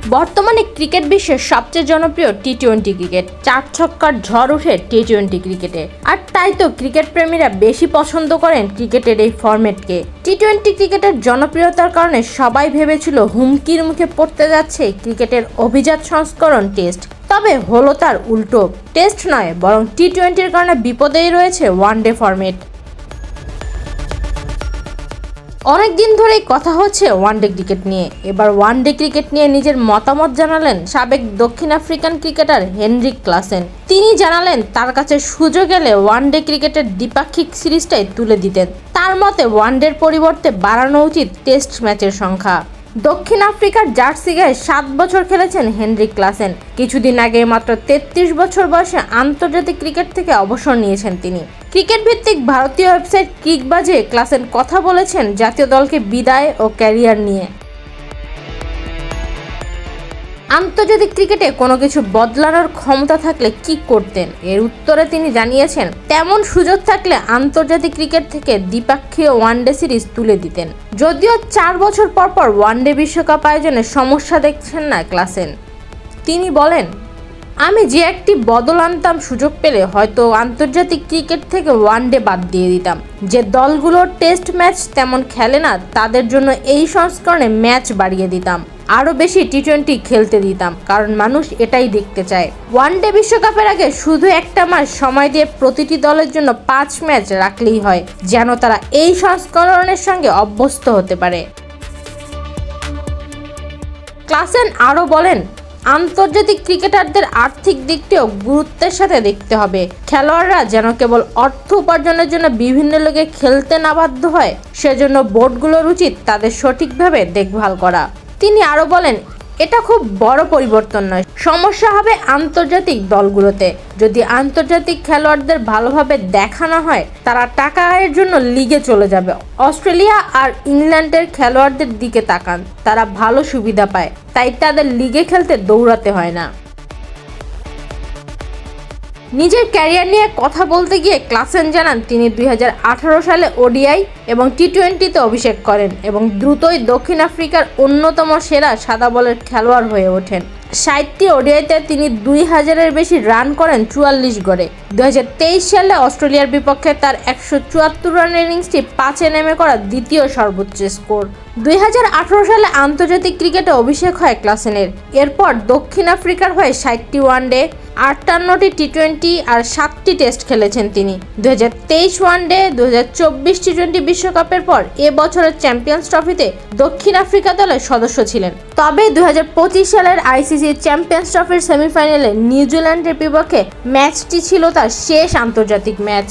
বর্তমানে ক্রিকেট বিশ্বের সবচেয়ে জনপ্রিয় টি-20 ক্রিকেট। 4 ছক্কার ঝড় ওঠে টি-20 ক্রিকেটে। আর তাই তো ক্রিকেট প্রেমীরা বেশি পছন্দ করেন ক্রিকেটের এই ফরম্যাটকে। টি-20 ক্রিকেটের জনপ্রিয়তার কারণে সবাই ভেবেছিল হুমকির মুখে পড়তে যাচ্ছে ক্রিকেটের অভিজাত সংস্করণ টেস্ট। তবে হলো তার উল্টো। টেস্ট নয়, বরং টি-20-র কারণে বিপদেই রয়েছে ওয়ানডে ফরম্যাট। অনেকদিন ধরেই কথা হচ্ছে ওয়ানডে ক্রিকেট নিয়ে। এবার ওয়ানডে ক্রিকেট নিয়ে নিজের মতামত জানালেন সাবেক দক্ষিণ আফ্রিকান ক্রিকেটার হেনরিক ক্লাসেন। তিনি জানালেন তার কাছে সুযোগ এলে ওয়ানডে ক্রিকেটের দ্বিপাক্ষিক সিরিজটাই তুলে দিতেন। তার মতে ওয়ানডের পরিবর্তে বাড়ানো উচিত টেস্ট ম্যাচের সংখ্যা। দক্ষিণ আফ্রিকার জার্সি গায়ে 7 বছর খেলেছেন হেনরিক ক্লাসেন। কিছুদিন আগে মাত্র 33 বছর বয়সে আন্তর্জাতিক ক্রিকেট থেকে অবসর নিয়েছেন তিনি। ক্রিকেট ভিত্তিক ভারতীয় ওয়েবসাইট ক্রিকবাজে ক্লাসেন কথা বলেছেন জাতীয় দলকে বিদায় ও ক্যারিয়ার নিয়ে। আন্তর্জাতিক ক্রিকেটে কোনো কিছু বদলানোর ক্ষমতা থাকলে কি করতেন? এর উত্তরে তিনি জানিয়েছেন, তেমন সুযোগ থাকলে আন্তর্জাতিক ক্রিকেট থেকে দ্বিপাক্ষীয় ওয়ানডে সিরিজ তুলে দিতেন। যদিও 4 বছর পর পর ওয়ানডে বিশ্বকাপ আয়োজনে সমস্যা দেখছেন না ক্লাসেন। তিনি বলেন, আমি যে একটি বদল আনতাম সুযোগ পেলে হয়তো আন্তর্জাতিক ক্রিকেট থেকে ওয়ানডে বাদ দিয়ে দিতাম। যে দলগুলো টেস্ট ম্যাচ তেমন খেলে না তাদের জন্য এই সংস্করণে ম্যাচ বাড়িয়ে দিতাম, আরও বেশি টি-20 খেলতে দিতাম, কারণ মানুষ এটাই দেখতে চায়। ওয়ানডে বিশ্বকাপের আগে শুধু একটা মাস সময় দিয়ে প্রতিটি দলের জন্য 5 ম্যাচ রাখলেই হয়, যেন তারা এই সংস্করণের সঙ্গে অভ্যস্ত হতে পারে। ক্লাসেন আরও বলেন, আন্তর্জাতিক ক্রিকেটারদের আর্থিক দিকটিও গুরুত্বের সাথে দেখতে হবে। খেলোয়াড়রা যেন কেবল অর্থ উপার্জনের জন্য বিভিন্ন লিগে খেলতে না বাধ্য হয়, সেজন্য বোর্ডগুলোর উচিত তাদের সঠিকভাবে দেখভাল করা। তিনি আরও বলেন, এটা খুব বড় পরিবর্তন নয়, সমস্যা হবে আন্তর্জাতিক দলগুলোতে। যদি আন্তর্জাতিক খেলোয়াড়দের ভালোভাবে দেখানো হয়, তারা টাকা আয়ের জন্য লিগে চলে যাবে। অস্ট্রেলিয়া আর ইংল্যান্ডের খেলোয়াড়দের দিকে তাকান, তারা ভালো সুবিধা পায়, তাই তাদের লিগে খেলতে দৌড়াতে হয় না। নিজের ক্যারিয়ার নিয়ে কথা বলতে গিয়ে ক্লাসেন জানান তিনি 2018 সালে ওডিআই এবং টি-20-তে অভিষেক করেন এবং দ্রুতই দক্ষিণ আফ্রিকার অন্যতম সেরা সাদা বলের খেলোয়াড় হয়ে ওঠেন। 60টি ওডিআইতে তিনি 2000-এর বেশি রান করেন 44 গড়ে। 2023 সালে অস্ট্রেলিয়ার বিপক্ষে তার 174 রানের ইনিংসটি 5-এ নেমে করা দ্বিতীয় সর্বোচ্চ স্কোর। 2018 সালে আন্তর্জাতিক ক্রিকেটে অভিষেক হয় ক্লাসেনের। এরপর দক্ষিণ আফ্রিকার হয়ে 60টি ওয়ানডে, 58টি টি-20 আর 7টি টেস্ট খেলেছেন তিনি। 2023 ওয়ানডে, 2024 টি-20 বিশ্বকাপের পর এবছরের চ্যাম্পিয়ন্স ট্রফিতে দক্ষিণ আফ্রিকা দলের সদস্য ছিলেন। তবে 2025 সালের আইসিসি চ্যাম্পিয়ন্স ট্রফির সেমিফাইনালে নিউজিল্যান্ডের বিপক্ষে ম্যাচটি ছিল তার শেষ আন্তর্জাতিক ম্যাচ।